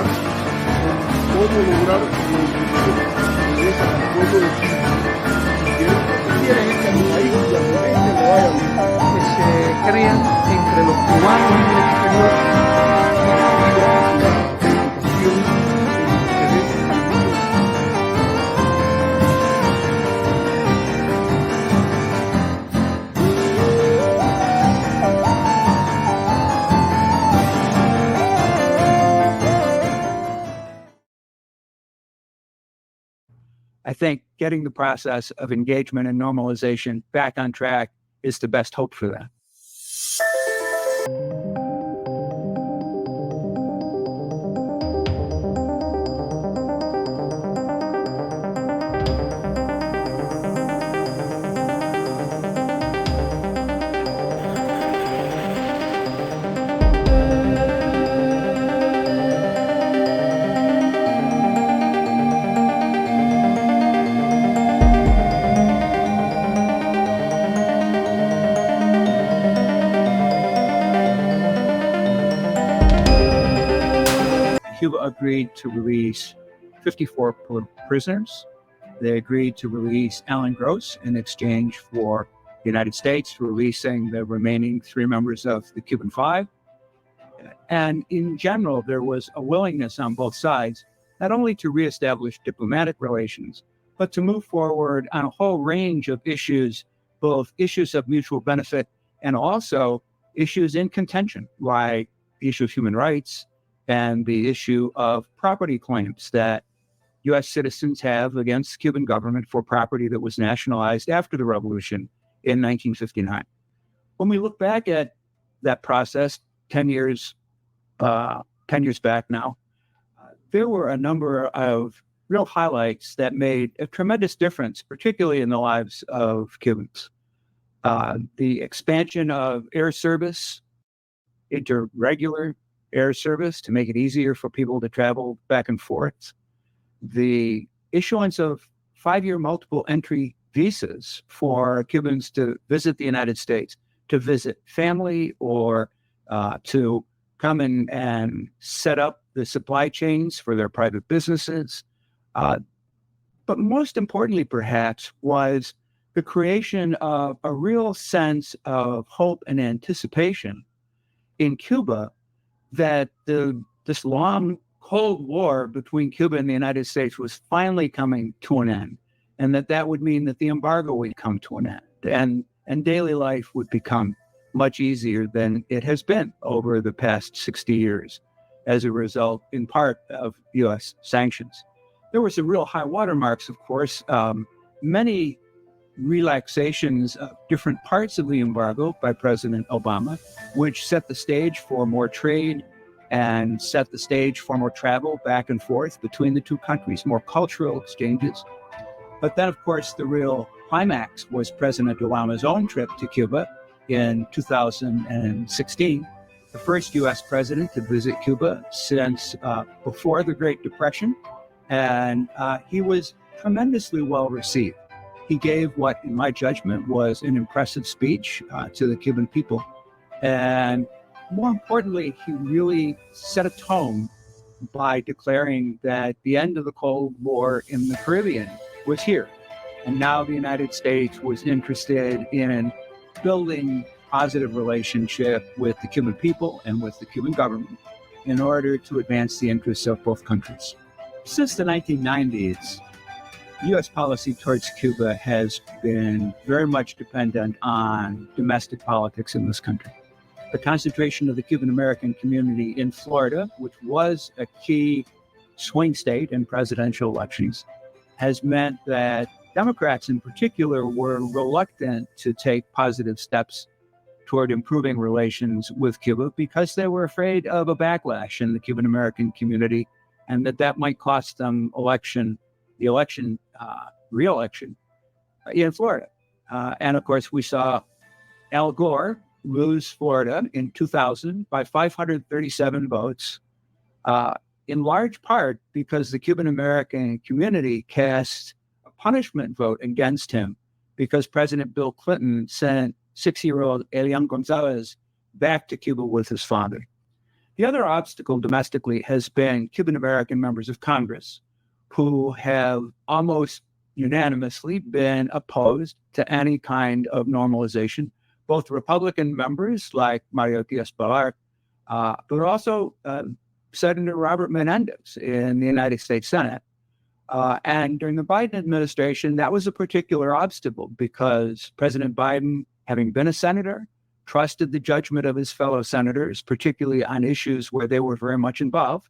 pensar cómo lograr que esa pueblo de Cuba quiere gente en el país y a la gente le vaya bien. Que se crean entre los cubanos en el exterior I think getting the process of engagement and normalization back on track is the best hope for that. Cuba agreed to release 54 political prisoners. They agreed to release Alan Gross in exchange for the United States releasing the remaining 3 members of the Cuban Five. And in general, there was a willingness on both sides, not only to reestablish diplomatic relations, but to move forward on a whole range of issues, both issues of mutual benefit and also issues in contention, like the issue of human rights, and the issue of property claims that U.S. citizens have against the Cuban government for property that was nationalized after the revolution in 1959. When we look back at that process 10 years back now, there were a number of real highlights that made a tremendous difference, particularly in the lives of Cubans. The expansion of air service into regular air service to make it easier for people to travel back and forth. The issuance of 5-year multiple entry visas for Cubans to visit the United States, to visit family, or to come in and set up the supply chains for their private businesses. But most importantly, perhaps, was the creation of a real sense of hope and anticipation in Cuba that this long Cold War between Cuba and the United States was finally coming to an end, and that would mean that the embargo would come to an end, and daily life would become much easier than it has been over the past 60 years as a result, in part, of U.S. sanctions. There were some real high watermarks, of course, many relaxations of different parts of the embargo by President Obama, which set the stage for more trade and set the stage for more travel back and forth between the two countries, more cultural exchanges. But then, of course, the real climax was President Obama's own trip to Cuba in 2016, the first U.S. president to visit Cuba since before the Great Depression, and he was tremendously well received. He gave what, in my judgment, was an impressive speech to the Cuban people. And more importantly, he really set a tone by declaring that the end of the Cold War in the Caribbean was here. And now the United States was interested in building positive relationship with the Cuban people and with the Cuban government in order to advance the interests of both countries. Since the 1990s, U.S. policy towards Cuba has been very much dependent on domestic politics in this country. The concentration of the Cuban American community in Florida, which was a key swing state in presidential elections, has meant that Democrats in particular were reluctant to take positive steps toward improving relations with Cuba because they were afraid of a backlash in the Cuban American community and that might cost them re-election in Florida. And of course, we saw Al Gore lose Florida in 2000 by 537 votes, in large part because the Cuban American community cast a punishment vote against him because President Bill Clinton sent 6-year-old Elian Gonzalez back to Cuba with his father. The other obstacle domestically has been Cuban-American members of Congress who have almost unanimously been opposed to any kind of normalization, both Republican members like Mario Diaz-Balart, but also Senator Robert Menendez in the United States Senate. And during the Biden administration, that was a particular obstacle because President Biden, having been a senator, trusted the judgment of his fellow senators, particularly on issues where they were very much involved.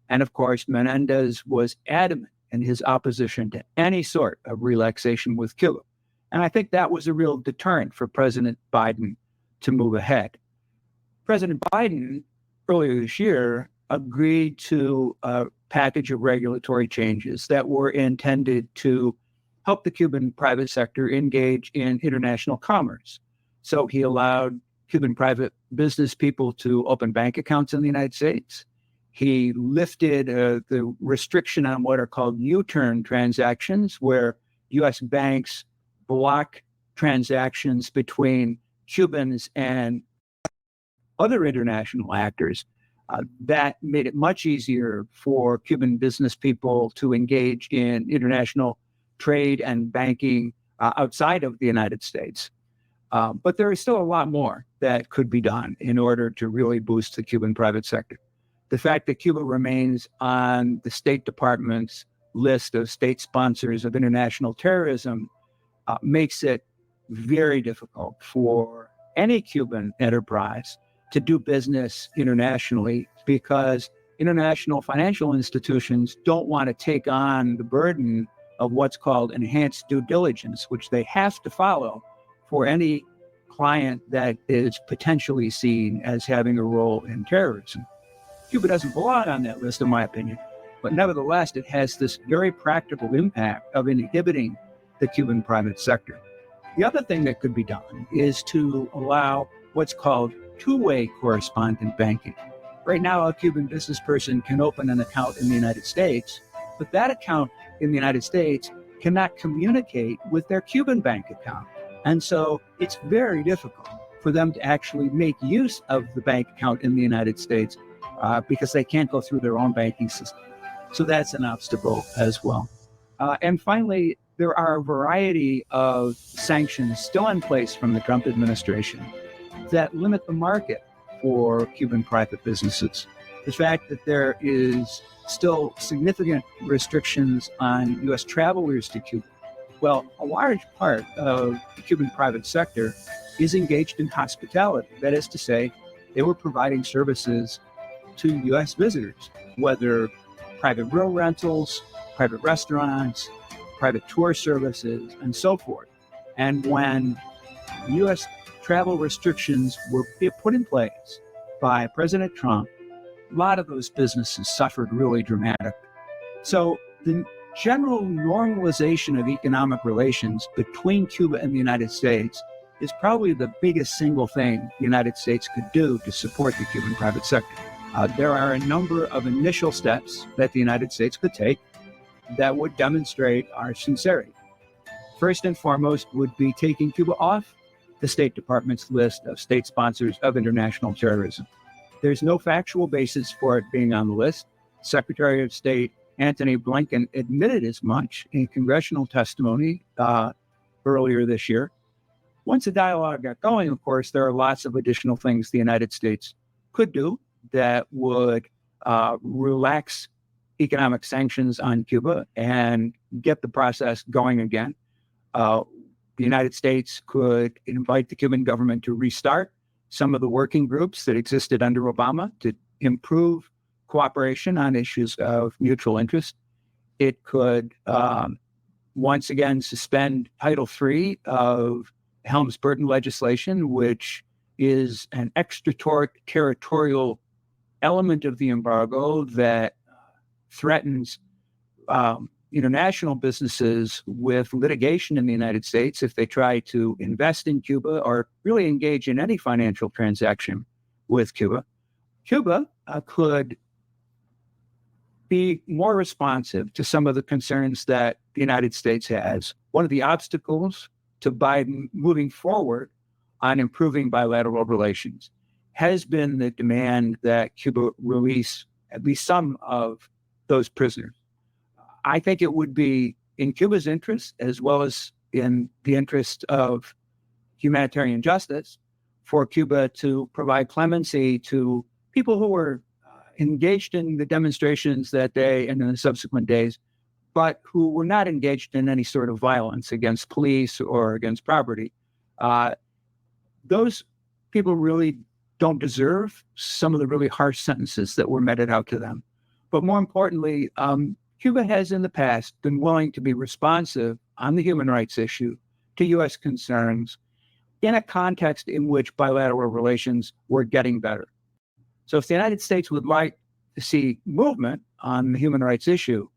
And of course, Menendez was adamant in his opposition to any sort of relaxation with Cuba. And I think that was a real deterrent for President Biden to move ahead. President Biden, earlier this year, agreed to a package of regulatory changes that were intended to help the Cuban private sector engage in international commerce. So he allowed Cuban private business people to open bank accounts in the United States. He lifted the restriction on what are called U-turn transactions, where U.S. banks block transactions between Cubans and other international actors. That made it much easier for Cuban business people to engage in international trade and banking outside of the United States. But there is still a lot more that could be done in order to really boost the Cuban private sector. The fact that Cuba remains on the State Department's list of state sponsors of international terrorism makes it very difficult for any Cuban enterprise to do business internationally because international financial institutions don't want to take on the burden of what's called enhanced due diligence, which they have to follow for any client that is potentially seen as having a role in terrorism. Cuba doesn't belong on that list, in my opinion, but nevertheless, it has this very practical impact of inhibiting the Cuban private sector. The other thing that could be done is to allow what's called two-way correspondent banking. Right now, a Cuban business person can open an account in the United States, but that account in the United States cannot communicate with their Cuban bank account. And so it's very difficult for them to actually make use of the bank account in the United States because they can't go through their own banking system. So that's an obstacle as well. And finally, there are a variety of sanctions still in place from the Trump administration that limit the market for Cuban private businesses. The fact that there is still significant restrictions on U.S. travelers to Cuba. Well, a large part of the Cuban private sector is engaged in hospitality. That is to say, they were providing services to U.S. visitors, whether private room rentals, private restaurants, private tour services, and so forth. And when U.S. travel restrictions were put in place by President Trump, a lot of those businesses suffered really dramatically. So the general normalization of economic relations between Cuba and the United States is probably the biggest single thing the United States could do to support the Cuban private sector. There are a number of initial steps that the United States could take that would demonstrate our sincerity. First and foremost would be taking Cuba off the State Department's list of state sponsors of international terrorism. There's no factual basis for it being on the list. Secretary of State Antony Blinken admitted as much in congressional testimony earlier this year. Once the dialogue got going, of course, there are lots of additional things the United States could do that would relax economic sanctions on Cuba and get the process going again. The United States could invite the Cuban government to restart some of the working groups that existed under Obama to improve cooperation on issues of mutual interest. It could once again suspend Title III of Helms-Burton legislation, which is an extraterritorial element of the embargo that threatens international businesses with litigation in the United States if they try to invest in Cuba or really engage in any financial transaction with Cuba. Cuba could be more responsive to some of the concerns that the United States has. One of the obstacles to Biden moving forward on improving bilateral relations has been the demand that Cuba release at least some of those prisoners. I think it would be in Cuba's interest, as well as in the interest of humanitarian justice, for Cuba to provide clemency to people who were engaged in the demonstrations that day and in the subsequent days, but who were not engaged in any sort of violence against police or against property. Those people really don't deserve some of the really harsh sentences that were meted out to them. But more importantly, Cuba has in the past been willing to be responsive on the human rights issue to U.S. concerns in a context in which bilateral relations were getting better. So if the United States would like to see movement on the human rights issue,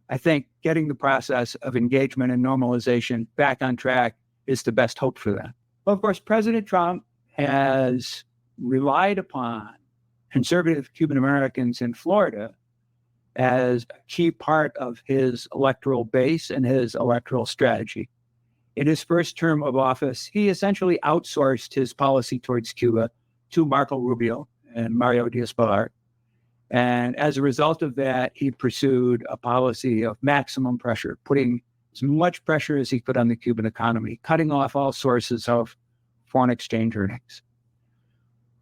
I think getting the process of engagement and normalization back on track is the best hope for that. Well, of course, President Trump has relied upon conservative Cuban Americans in Florida as a key part of his electoral base and his electoral strategy. In his first term of office, he essentially outsourced his policy towards Cuba to Marco Rubio and Mario Diaz-Balart. And as a result of that, he pursued a policy of maximum pressure, putting as much pressure as he could on the Cuban economy, cutting off all sources of foreign exchange earnings.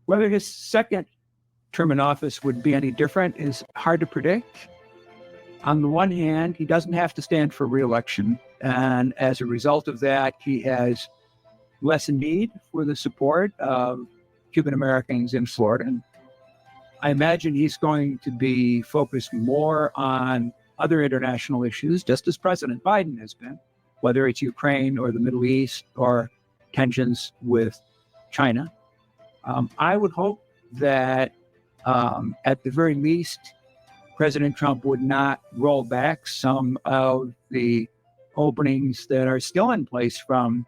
Whether his second term in office would be any different is hard to predict. On the one hand, he doesn't have to stand for re-election, and as a result of that, he has less need for the support of Cuban Americans in Florida. And I imagine he's going to be focused more on other international issues, just as President Biden has been, whether it's Ukraine or the Middle East or tensions with China. I would hope that at the very least, President Trump would not roll back some of the openings that are still in place from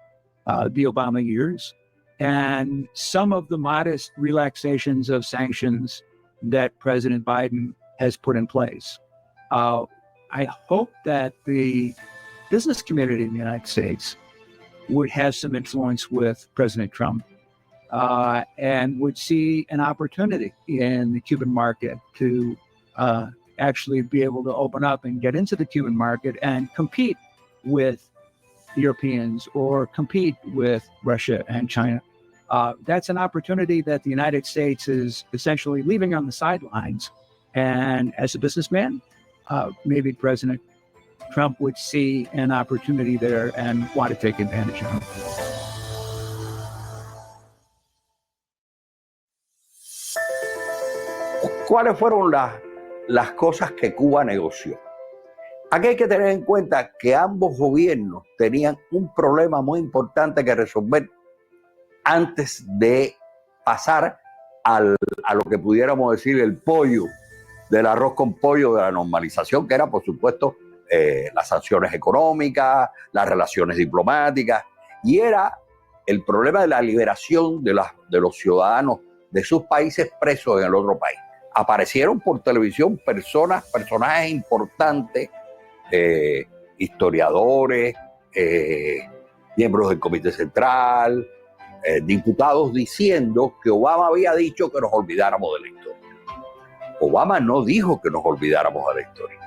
the Obama years and some of the modest relaxations of sanctions that President Biden has put in place. I hope that the business community in the United States would have some influence with President Trump and would see an opportunity in the Cuban market to actually be able to open up and get into the Cuban market and compete with Europeans or compete with Russia and China. That's an opportunity that the United States is essentially leaving on the sidelines. And as a businessman, maybe President Trump would see an opportunity there and want to take advantage of it. ¿Cuáles fueron las cosas que Cuba negoció? Aquí hay que tener en cuenta que ambos gobiernos tenían un problema muy importante que resolver antes de pasar a lo que pudiéramos decir el pollo, del arroz con pollo de la normalización, que era, por supuesto, las sanciones económicas, las relaciones diplomáticas, y era el problema de la liberación de los ciudadanos de sus países presos en el otro país. Aparecieron por televisión personajes importantes, historiadores, miembros del Comité Central, diputados diciendo que Obama había dicho que nos olvidáramos de la historia. Obama no dijo que nos olvidáramos de la historia.